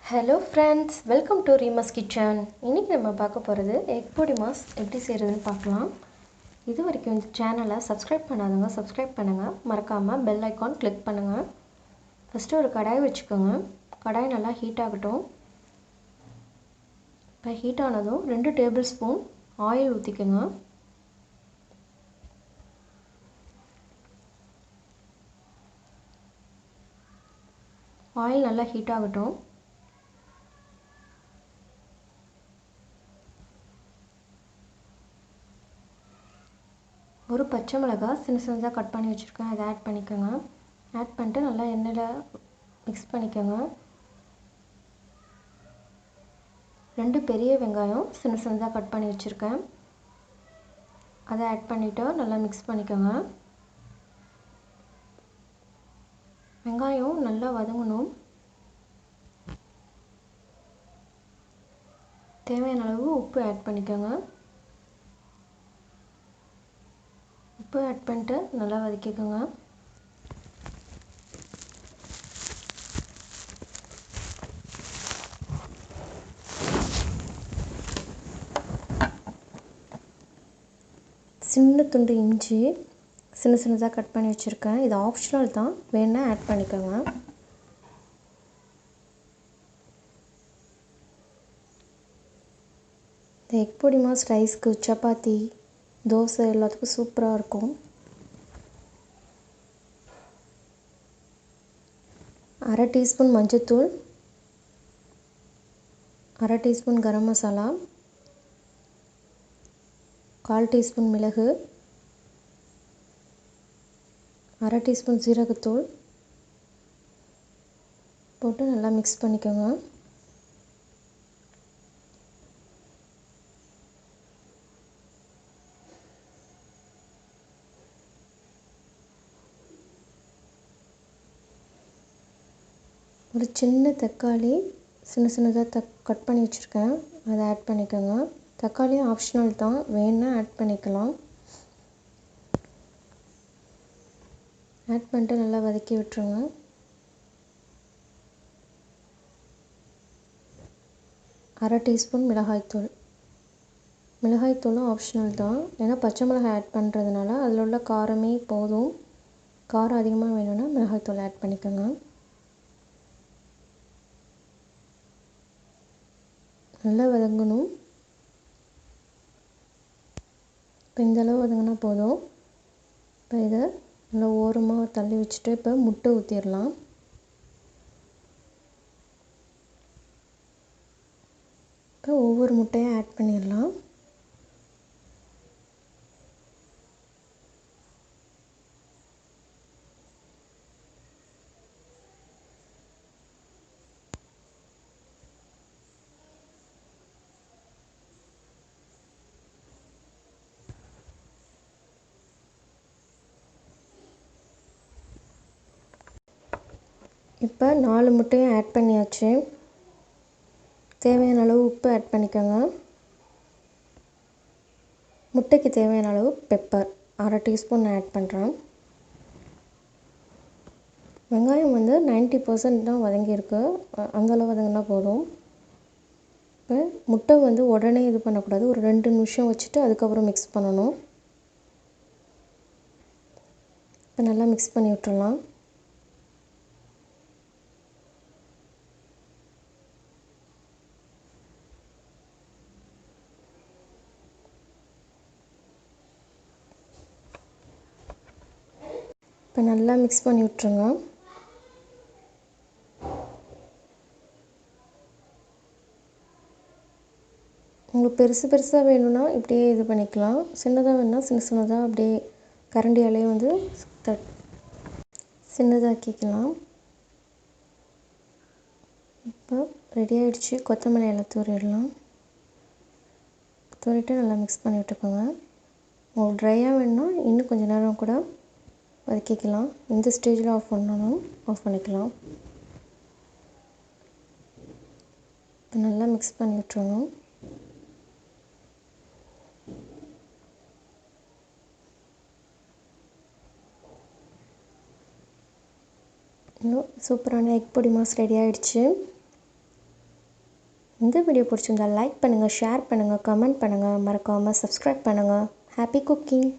Hello friends, welcome to Rima's Kitchen. இன்னைக்கு நம்ம பார்க்க போகிறது எக் பொடிமாஸ் எப்படி செய்கிறதுன்னு பார்க்கலாம். இது வரைக்கும் இந்த சேனலை சப்ஸ்கிரைப் பண்ணாதவங்க சப்ஸ்கிரைப் பண்ணுங்கள். மறக்காமல் பெல் ஐக்கான் கிளிக் பண்ணுங்கள். ஃபஸ்ட்டு ஒரு கடாய் வச்சுக்கோங்க. கடாய் நல்லா ஹீட் ஆகட்டும். இப்போ ஹீட் ஆனதும் 2 டேபிள் ஸ்பூன் ஆயில் ஊற்றிக்கோங்க. ஆயில் நல்லா ஹீட் ஆகட்டும். ஒரு பச்சை மிளகாய் சின்னதாக கட் பண்ணி வச்சுருக்கேன், அதை ஆட் பண்ணிக்கோங்க. ஆட் பண்ணிட்டு நல்லா எண்ணெயில் மிக்ஸ் பண்ணிக்கோங்க. 2 பெரிய வெங்காயம் சின்னதாக கட் பண்ணி வச்சுருக்கேன், அதை ஆட் பண்ணிவிட்டு நல்லா மிக்ஸ் பண்ணிக்கோங்க. வெங்காயம் நல்லா வதங்கணும். தேவையான அளவு உப்பு ஆட் பண்ணிக்கோங்க. உப்பு ஆட் பண்ணிட்டு நல்லா வதக்கிக்கோங்க. சின்ன துண்டு இஞ்சி சின்னதாக கட் பண்ணி வச்சுருக்கேன், இது ஆப்ஷனல் தான், வேணா ஆட் பண்ணிக்கோங்க. இந்த எக் பொடிமாஸ் ரைஸ்க்கு, சப்பாத்தி, தோசை எல்லாத்துக்கும் சூப்பராக இருக்கும். அரை டீஸ்பூன் மஞ்சள்தூள், அரை டீஸ்பூன் கரம் மசாலா, 1/4 டீஸ்பூன் மிளகு, அரை டீஸ்பூன் சீரகத்தூள் போட்டு நல்லா மிக்ஸ் பண்ணிக்கோங்க. ஒரு சின்ன தக்காளி சின்னதாக கட் பண்ணி வச்சுருக்கேன், அதை ஆட் பண்ணிக்கோங்க. தக்காளியும் ஆப்ஷனல் தான், வேணா ஆட் பண்ணிக்கலாம். ஆட் பண்ணிட்டு நல்லா வதக்கி விட்டுருங்க. அரை டீஸ்பூன் மிளகாய்த்தூள். மிளகாய்த்தூளும் ஆப்ஷனல் தான், ஏன்னா பச்சை மிளகாய் ஆட் பண்ணுறதுனால அதில் உள்ள காரமே போதும். காரம் அதிகமாக வேணும்னா மிளகாய்த்தூள் ஆட் பண்ணிக்கோங்க. நல்லா வதங்கணும். இப்போ இந்தளவு வதங்கினா போதும். இப்போ இதை நல்லா ஓரமாக தள்ளி வச்சுட்டு இப்போ முட்டை ஊற்றிடலாம். இப்போ ஒவ்வொரு முட்டையும் ஆட் பண்ணிடலாம். இப்போ 4 முட்டையும் ஆட் பண்ணியாச்சு. தேவையான அளவு உப்பு ஆட் பண்ணிக்கோங்க. முட்டைக்கு தேவையான அளவு பெப்பர் அரை டீஸ்பூன் ஆட் பண்ணுறேன். வெங்காயம் 90% தான் வதங்கியிருக்கு, அந்தளவு வதங்கினா போதும். இப்போ முட்டை உடனே இது பண்ணக்கூடாது, ஒரு 2 நிமிஷம் வச்சுட்டு அதுக்கப்புறம் மிக்ஸ் பண்ணணும். இப்போ நல்லா மிக்ஸ் பண்ணி விட்டுறலாம். இப்போ நல்லா மிக்ஸ் பண்ணி விட்டுருங்க. உங்களுக்கு பெருசாக வேணும்னா இப்படியே இது பண்ணிக்கலாம், சின்னதாக வேணும்னா சின்னதாக அப்படியே கரண்டியாலே சின்னதாக்கிக்கலாம். இப்போ ரெடி ஆகிடுச்சு. கொத்தமல்லி இலை தூரிடலாம். தூரிட்டு நல்லா மிக்ஸ் பண்ணி விட்டுக்கோங்க. உங்களுக்கு ட்ரையாக வேணும்னா இன்னும் கொஞ்சம் நேரம் கூட வதக்கிக்கலாம். இந்த ஸ்டேஜில் ஆஃப் பண்ணணும், ஆஃப் பண்ணிக்கலாம். இப்போ நல்லா மிக்ஸ் பண்ணி விட்டுருணும். சூப்பரான எக் பொடிமாஸ் ரெடி ஆகிடுச்சு. இந்த வீடியோ பிடிச்சிருந்தா லைக் பண்ணுங்கள், ஷேர் பண்ணுங்கள், கமெண்ட் பண்ணுங்கள், மறக்காமல் சப்ஸ்கிரைப் பண்ணுங்கள். Happy cooking.